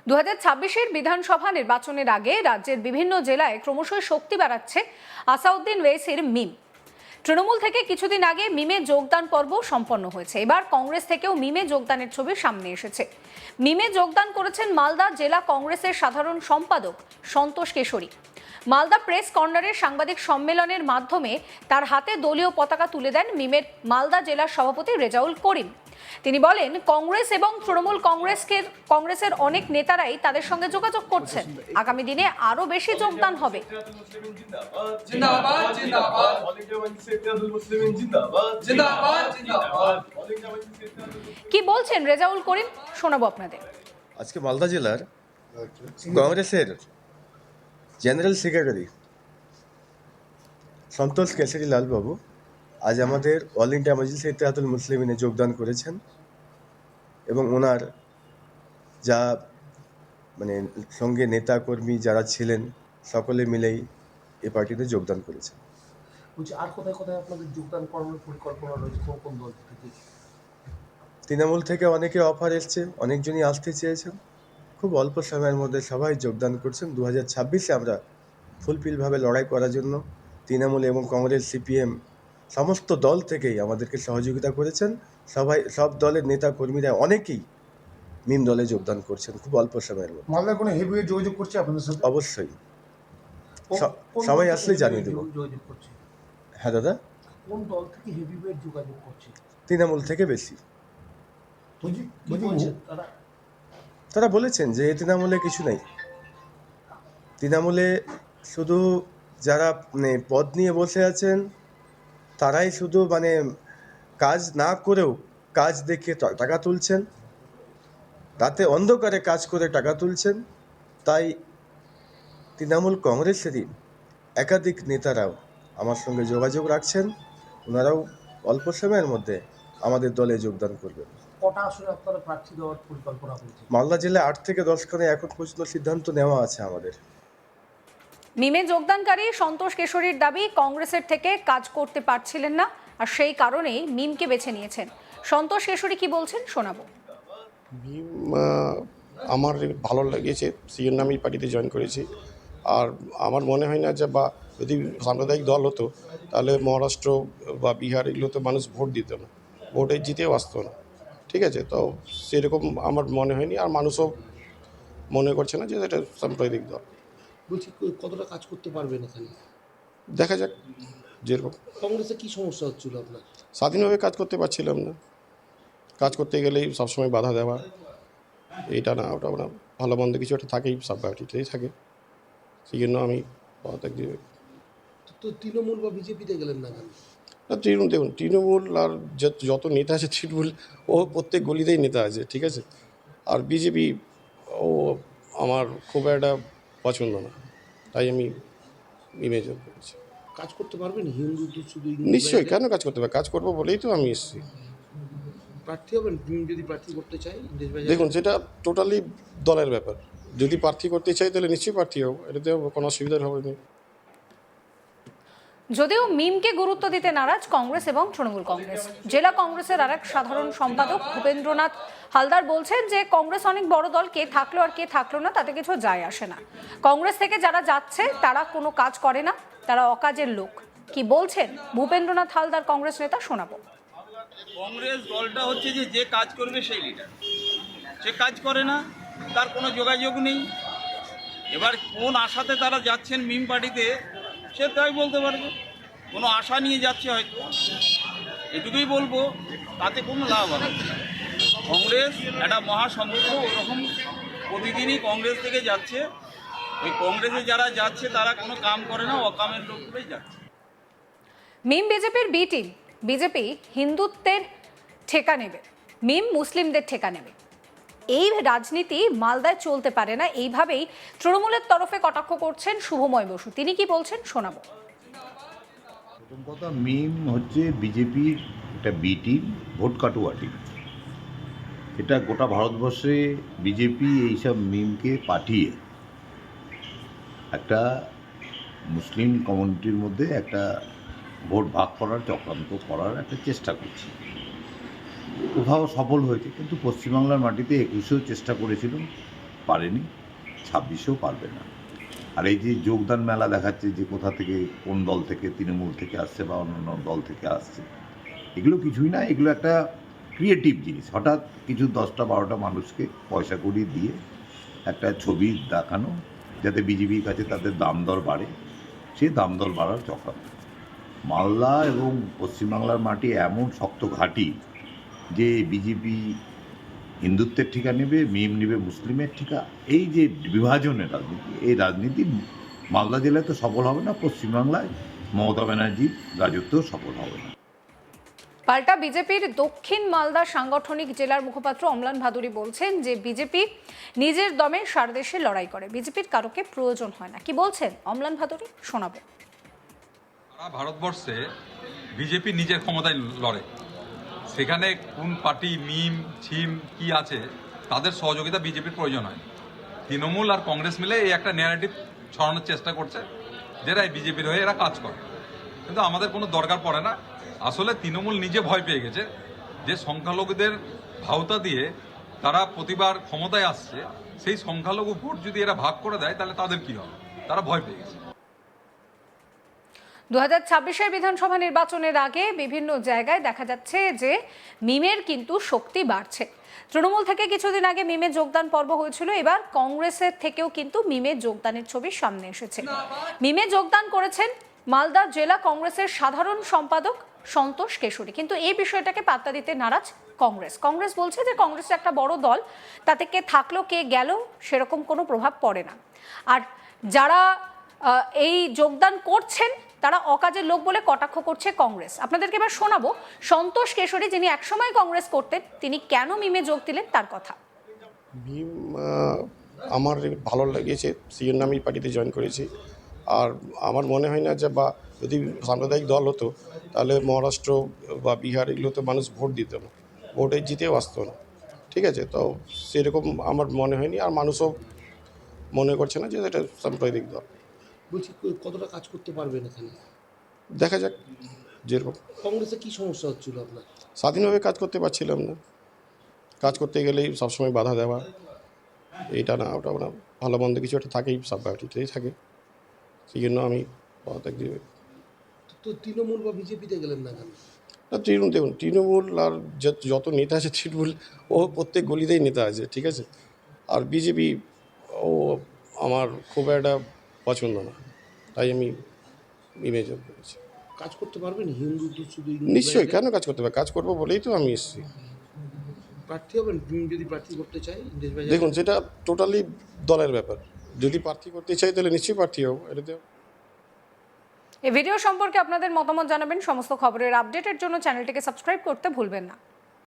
2026-এর বিধানসভা নির্বাচনের আগে রাজ্যের বিভিন্ন জেলায় ক্রমশই শক্তি বাড়াচ্ছে আসাউদ্দিন ওয়েসির মিম। তৃণমূল থেকে কিছুদিন আগে মিমে যোগদান পর্ব সম্পন্ন হয়েছে। এবার কংগ্রেস থেকেও মিমে যোগদানের ছবি সামনে এসেছে। মিমে যোগদান করেছেন মালদা জেলা কংগ্রেসের সাধারণ সম্পাদক সন্তোষ কেশরী। মালদা প্রেস কর্নারের সাংবাদিক সম্মেলনের মাধ্যমে তার হাতে দলীয় পতাকা তুলে দেন মিমের মালদা জেলার সভাপতি রেজাউল করিম। তিনি বলেন, কংগ্রেস এবং তৃণমূল কংগ্রেসের অনেক নেতারাই তাদের সঙ্গে যোগাযোগ করছেন। আগামী দিনে আরো বেশি যোগদান হবে। কি বলছেন রেজাউল করিম, শোনাবো আপনাদের। আজকে মালদা জেলার কংগ্রেসের জেনারেল সেক্রেটারি সন্তোষ কেশরী লালবাবু আজ আমাদের অল ইন্ডিয়া মজলিস ইত্তেহাদুল মুসলিমিনে যোগদান করেছেন এবং ওনার যা সঙ্গে নেতা কর্মী যারা ছিলেন সকলে মিলেই এই পার্টিতে যোগদান করেছেন। আর কোথায় কোথায় আপনাদের যোগদান করানোর পরিকল্পনা রয়েছে, কোন কোন দল থেকে? তৃণমূল থেকে অনেকে অফার এসছে, অনেকজনই আসতে চেয়েছেন। খুব অল্প সময়ের মধ্যে সবাই যোগদান করছেন। 2026-এ আমরা ফুলফিলভাবে লড়াই করার জন্য তৃণমূল এবং কংগ্রেস, সিপিএম সমস্ত দল থেকেই আমাদেরকে সহযোগিতা করেছেন। সব দলের নেতা কর্মীরা অনেকেই মিম দলে যোগদান করছেন খুব অল্প সময়ের মধ্যে। মালদার কোনো হেভিওয়েট যোগাযোগ করছে আপনাদের সাথে? অবশ্যই, সবাই আসলে জানিয়ে দেবো। যোগাযোগ করছে? হ্যাঁ দাদা, কোন দল থেকে হেভিওয়েট যোগাযোগ করছে? তৃণমূল থেকে বেশি। তারা বলেছেন যে তৃণমূলে কিছু নেই, তৃণমূলে শুধু যারা পদ নিয়ে বসে আছেন তারাই শুধু কাজ না করেও কাজ দেখিয়ে টাকা তুলছেন, রাতে অন্ধকারে কাজ করে টাকা তুলছেন। তাই তৃণমূল কংগ্রেসেরই একাধিক নেতারাও আমার সঙ্গে যোগাযোগ রাখছেন। ওনারাও অল্প সময়ের মধ্যে আমাদের দলে যোগদান করবেন। কটা আসলে আপনারা প্রার্থী দেওয়ার পরিকল্পনা করছেন? মালদা জেলায় 8 থেকে 10 খানে এখন পর্যন্ত সিদ্ধান্ত নেওয়া আছে আমাদের। মিমে যোগদানকারী সন্তোষ কেশরীর দাবি, কংগ্রেসের থেকে কাজ করতে পারছিলেন না, আর সেই কারণেই মিমকে বেছে নিয়েছেন। সন্তোষ কেশরী কি বলছেন, শোনাবো। মিম আমার ভালো লেগেছে, সেই জন্য আমি পার্টিতে জয়েন করেছি। আর আমার মনে হয় না যে যদি সাম্প্রদায়িক দল হতো তাহলে মহারাষ্ট্র বা বিহার এগুলোতে মানুষ ভোট দিত না, ভোটে জিতেও আসতো না। ঠিক আছে, তো সেরকম আমার মনে হয়নি, আর মানুষও মনে করছে না যে এটা সাম্প্রদায়িক দল। বলছি কতটা কাজ করতে পারবেন এখানে? দেখা যাক। যেরকম কংগ্রেসে কি সমস্যা হচ্ছিল আপনার? স্বাধীনভাবে কাজ করতে পারছিলাম না, কাজ করতে গেলেই সবসময় বাধা দেওয়া, এইটা না ওটা না, ভালো মন্দ কিছু একটা থাকেই, সব পার্টিতেই থাকে। সেই জন্য আমি পদত্যাগ দিয়ে তো তৃণমূল বা বিজেপিতে গেলেন না কেন? না, দেখুন তৃণমূল আর যত নেতা আছে, তৃণমূল ও প্রত্যেক গলিতেই নেতা আছে, ঠিক আছে। আর বিজেপি ও আমার খুব একটা পছন্দ না, তাই আমি ইমেজন করেছি। কাজ করতে পারবেন হিন্দুদের শুধু? নিশ্চয়ই, কেন কাজ করতে পারবে, কাজ করবো বলেই তো আমি এসেছি। প্রার্থী হবেন যদি প্রার্থী করতে চাই? দেখুন, সেটা টোটালি দলের ব্যাপার। যদি প্রার্থী করতে চাই তাহলে নিশ্চয়ই প্রার্থী হবো, এটাতে কোনো অসুবিধার হবে না। যদিও মিমকে গুরুত্ব দিতে নারাজ কংগ্রেস এবং তৃণমূল কংগ্রেস, জেলা কংগ্রেসের আরেক সাধারণ সম্পাদক ভূপেন্দ্রনাথ হালদার বলছেন যে কংগ্রেস অনেক বড় দল, কে থাকলো আর কে থাকলো না তাতে কিছু যায় আসে না। কংগ্রেস থেকে যারা যাচ্ছে তারা কোনো কাজ করে না, তারা অকাজের লোক। কি বলছেন ভূপেন্দ্রনাথ হালদার কংগ্রেস নেতা, শোনাবো। কংগ্রেস দলটা হচ্ছে যে কাজ করবে সেই লিডার, সে কাজ করে না, তার কোনো যোগাযোগ নেই। এবার কোন আশাতে তারা যাচ্ছেন মিম পার্টিতে সে তাই বলতে পারবে, কোনো আশা নিয়ে যাচ্ছে হয়তো, এটুকুই বলবো, তাতে কোনো লাভ হবে। কংগ্রেস একটা মহাসমুদ্র, ওরকম প্রতিদিনই কংগ্রেস থেকে যাচ্ছে। ওই কংগ্রেসে যারা যাচ্ছে তারা কোনো কাম করে না, অকামের লোকগুলোই যাচ্ছে। মিম বিজেপির বি টিম, বিজেপি হিন্দুত্বের ঠেকা নেবে, মিম মুসলিমদের ঠেকা নেবে, এই রাজনীতি মালদায় চলতে পারে না, এইভাবেই তৃণমূলের তরফে কটাক্ষ করছেন শুভময় বসু। তিনি কি বলছেন, শোনাবো। প্রথম কথা, মিম হচ্ছে বিজেপির একটা বি টিম, ভোট কাটুয়া টিম। এটা গোটা ভারতবর্ষে বিজেপি এইসব মিমকে পাঠিয়ে একটা মুসলিম কমিউনিটির মধ্যে একটা ভোট ভাগ করার, চক্রান্ত করার একটা চেষ্টা করছে। কোথাও সফল হয়েছে, কিন্তু পশ্চিমবাংলার মাটিতে 21-এও চেষ্টা করেছিল, পারেনি, 26-ও পারবে না। আর এই যে যোগদান মেলা দেখাচ্ছে যে কোথা থেকে কোন দল থেকে, তৃণমূল থেকে আসছে বা অন্যান্য দল থেকে আসছে, এগুলো কিছুই না, এগুলো একটা ক্রিয়েটিভ জিনিস। হঠাৎ কিছু 10-12টা মানুষকে পয়সা কড়ি দিয়ে একটা ছবি দেখানো যাতে বিজেপির কাছে তাদের দাম দর বাড়ে, সেই দাম দর বাড়ার চক্রান্ত। মালদা এবং পশ্চিমবাংলার মাটি এমন শক্ত ঘাঁটি যে বিজেপি হিন্দুত্বের ঠিকা নেবে, মিম নেবে মুসলিমের ঠিকা। এই যে বিভাজনের রাজনীতি, এই রাজনীতি মালদা জেলায় তো সফল হবে না, পশ্চিমবাংলায় মমতা ব্যানার্জির রাজত্বও সফল হবে না। পাল্টা বিজেপির দক্ষিণ মালদা সাংগঠনিক জেলার মুখপাত্র অম্লান ভাদুরী বলছেন যে বিজেপি নিজের দমে সারা দেশে লড়াই করে, বিজেপির কারোকে প্রয়োজন হয় না। কি বলছেন অম্লান ভাদুরী, শোনাবো। সারা ভারতবর্ষে বিজেপি নিজের ক্ষমতায় লড়ে, সেখানে কোন পার্টি মিম ছিম কি আছে তাদের সহযোগিতা বিজেপির প্রয়োজন হয়। তৃণমূল আর কংগ্রেস মিলে এই একটা ন্যারেটিভ ছড়ানোর চেষ্টা করছে যেটা এই বিজেপির হয়ে এরা কাজ করে, কিন্তু আমাদের কোনো দরকার পড়ে না। আসলে তৃণমূল নিজে ভয় পেয়ে গেছে যে সংখ্যালঘুদের ভাওতা দিয়ে তারা প্রতিবার ক্ষমতায় আসছে, সেই সংখ্যালঘু ভোট যদি এরা ভাগ করে দেয় তাহলে তাদের কি হবে, তারা ভয় পেয়ে গেছে। 2026-এর বিধানসভা নির্বাচনের আগে বিভিন্ন জায়গায় দেখা যাচ্ছে যে মিমের কিন্তু শক্তি বাড়ছে। তৃণমূল থেকে কিছুদিন আগে মিমে যোগদান পর্ব হয়েছিল, এবার কংগ্রেসের থেকেও কিন্তু মিমে যোগদানের ছবি সামনে এসেছে। মিমে যোগদান করেছেন মালদা জেলা কংগ্রেসের সাধারণ সম্পাদক সন্তোষ কেশরী, কিন্তু এই বিষয়টাকে পাত্তা দিতে নারাজ কংগ্রেস বলছে যে কংগ্রেস একটা বড় দল, তাতে কে থাকলো কে গেল সেরকম কোনো প্রভাব পড়ে না। আর যারা এই যোগদান করছেন তারা অকাজের লোক বলে কটাক্ষ করছে কংগ্রেস। আপনাদেরকে এবার শোনাবো সন্তোষ কেশরী, যিনি একসময় কংগ্রেস করতেন, তিনি কেন মিমে যোগ দিলেন তার কথা। মিম আমার ভালো লেগেছে, সেই জন্য আমি পার্টিতে জয়েন করেছি। আর আমার মনে হয় না যে বা যদি সাম্প্রদায়িক দল হতো তাহলে মহারাষ্ট্র বা বিহার এগুলো তো মানুষ ভোট দিত না, ভোটে জিতেও আসতো না। ঠিক আছে, তো সেরকম আমার মনে হয়নি, আর মানুষও মনে করছে না যে এটা সাম্প্রদায়িক দল। বলছি কতটা কাজ করতে পারবেন এখানে? দেখা যাক, যেরকম কংগ্রেসে কি সমস্যা হচ্ছিল আপনার? স্বাধীনভাবে কাজ করতে পারছিলাম না, কাজ করতে গেলেই সবসময় বাধা দেওয়া, এইটা না ওটা না, ভালো মন্দ কিছু একটা থাকেই, সব পার্টিতেই থাকে। সেই জন্য আমি পদত্যাগ দিয়ে তো তৃণমূল বা বিজেপিতে গেলেন না কেন? তৃণমূল, দেখুন তৃণমূল আর যত নেতা আছে তৃণমূল ও প্রত্যেক গলিতেই নেতা আছে, ঠিক আছে। আর বিজেপি ও আমার খুব একটা পছন্দ না, তাই আমি ইমেজ করেছি। কাজ করতে পারবেন হিন্দু তো শুধু নিশ্চয়ই, কেন কাজ করতে হবে, কাজ করবো বলেই তো আমি এসেছি। প্রার্থী হবেন যদি প্রার্থী করতে চাই? দেখুন সেটা টোটালি দলের ব্যাপার, যদি প্রার্থী করতে চাই তাহলে নিশ্চয়ই প্রার্থী হবো, এটাতে। এই ভিডিও সম্পর্কে আপনাদের মতামত জানাবেন। সমস্ত খবরের আপডেটের জন্য চ্যানেলটিকে সাবস্ক্রাইব করতে ভুলবেন না।